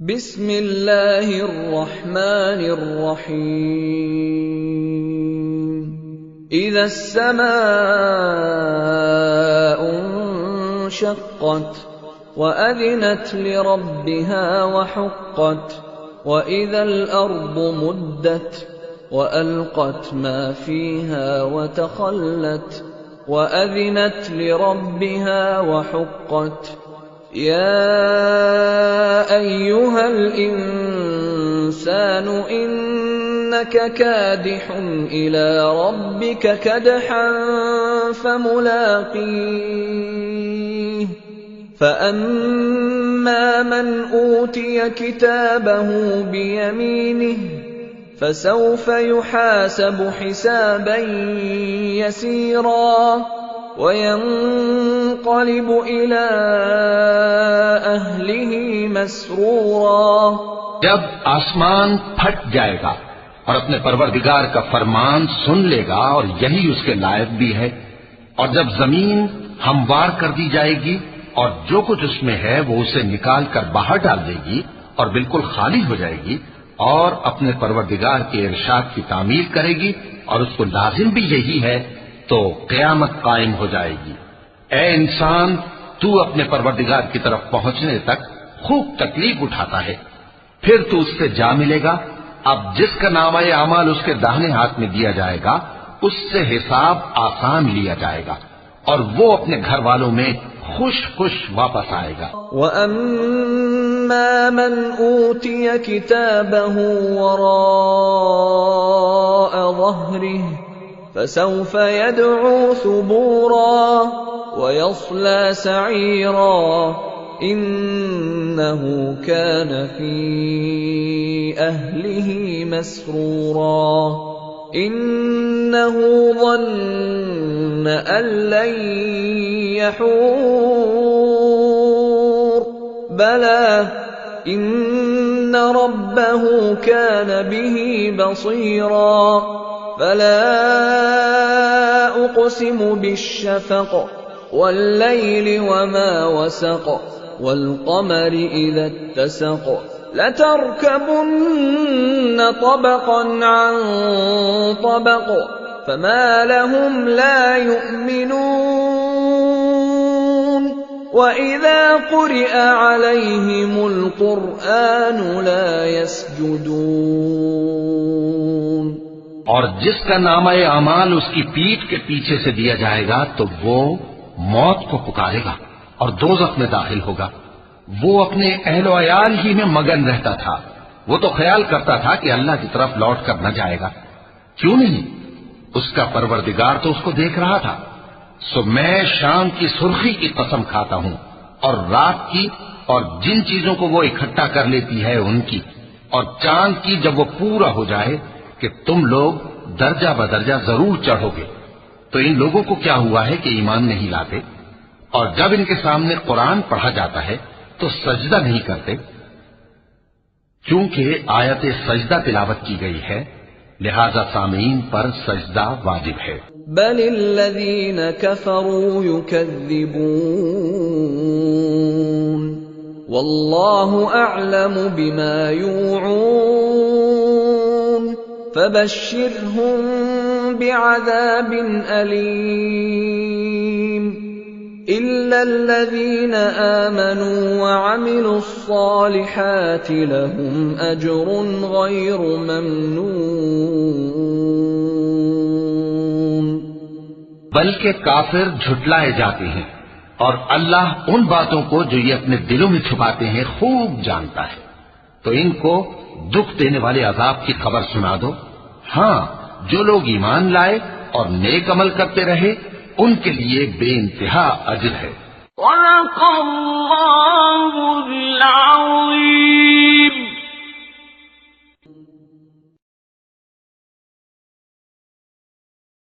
بسم اللہ الرحمن الرحیم اذا السماء انشقت وأذنت لربها وحقت وإذا الأرض مدت وألقت ما فيها وتخلت وأذنت لربها وحقت يا أيها الإنسان إنك كادح إلى ربك كدحا فملاقيه فأما من أوتي كتابه بيمينه فسوف يحاسب حسابا يسيرا وينقلب إلى أهله مسرورا۔ جب آسمان پھٹ جائے گا اور اپنے پروردگار کا فرمان سن لے گا اور یہی اس کے لائق بھی ہے، اور جب زمین ہموار کر دی جائے گی اور جو کچھ اس میں ہے وہ اسے نکال کر باہر ڈال دے گی اور بالکل خالی ہو جائے گی اور اپنے پروردگار کے ارشاد کی تعمیل کرے گی اور اس کو لازم بھی یہی ہے، تو قیامت قائم ہو جائے گی۔ اے انسان، تو اپنے پروردگار کی طرف پہنچنے تک خوب تکلیف اٹھاتا ہے، پھر تو اس سے جا ملے گا۔ اب جس کا نامہ اعمال اس کے داہنے ہاتھ میں دیا جائے گا اس سے حساب آسان لیا جائے گا اور وہ اپنے گھر والوں میں خوش خوش واپس آئے گا۔ وَأَمَّا مَنْ أُوتِيَ كِتَابَهُ وَرَاءَ ظَهْرِهِ فَسَوْفَ يَدْعُو ثُبُورًا وَيَصْلَى سَعِيرًا إِنَّهُ كَانَ فِي أَهْلِهِ مَسْرُورًا إِنَّهُ ظَنَّ أَن لَّن يَحُورَ بَلَى إِنَّ رَبَّهُ كَانَ بِهِ بَصِيرًا فَلَا أُقْسِمُ بِالشَّفَقِ وَاللَّيْلِ وَمَا وَسَقَ وَالْقَمَرِ إِذَا اتَّسَقَ لَتَرْكَبُنَّ طَبَقًا عَن طَبَقٍ فَمَا لَهُمْ لَا يُؤْمِنُونَ وَإِذَا قُرِئَ عَلَيْهِمُ الْقُرْآنُ لَا يَسْجُدُونَ۔ اور جس کا نامہ اعمال اس کی پیٹھ کے پیچھے سے دیا جائے گا تو وہ موت کو پکارے گا اور دوزخ میں داخل ہوگا۔ وہ اپنے اہل و عیال ہی میں مگن رہتا تھا، وہ تو خیال کرتا تھا کہ اللہ کی طرف لوٹ کر نہ جائے گا، کیوں نہیں؟ اس کا پروردگار تو اس کو دیکھ رہا تھا۔ سو میں شام کی سرخی کی قسم کھاتا ہوں اور رات کی اور جن چیزوں کو وہ اکٹھا کر لیتی ہے ان کی، اور چاند کی جب وہ پورا ہو جائے کہ تم لوگ درجہ بدرجہ ضرور چڑھو گے۔ تو ان لوگوں کو کیا ہوا ہے کہ ایمان نہیں لاتے، اور جب ان کے سامنے قرآن پڑھا جاتا ہے تو سجدہ نہیں کرتے، چونکہ آیت سجدہ تلاوت کی گئی ہے، لہذا سامعین پر سجدہ واجب ہے۔ بل الذین کفروا یکذبون واللہ اعلم بما یوعون فبشرهم بعذاب أليم إلا الذين آمنوا وعملوا الصالحات لهم أجر غير ممنون۔ بلکہ کافر جھٹلائے جاتے ہیں اور اللہ ان باتوں کو جو یہ اپنے دلوں میں چھپاتے ہیں خوب جانتا ہے، تو ان کو دکھ دینے والے عذاب کی خبر سنا دو۔ ہاں، جو لوگ ایمان لائے اور نیک عمل کرتے رہے ان کے لیے بے انتہا اجر ہے۔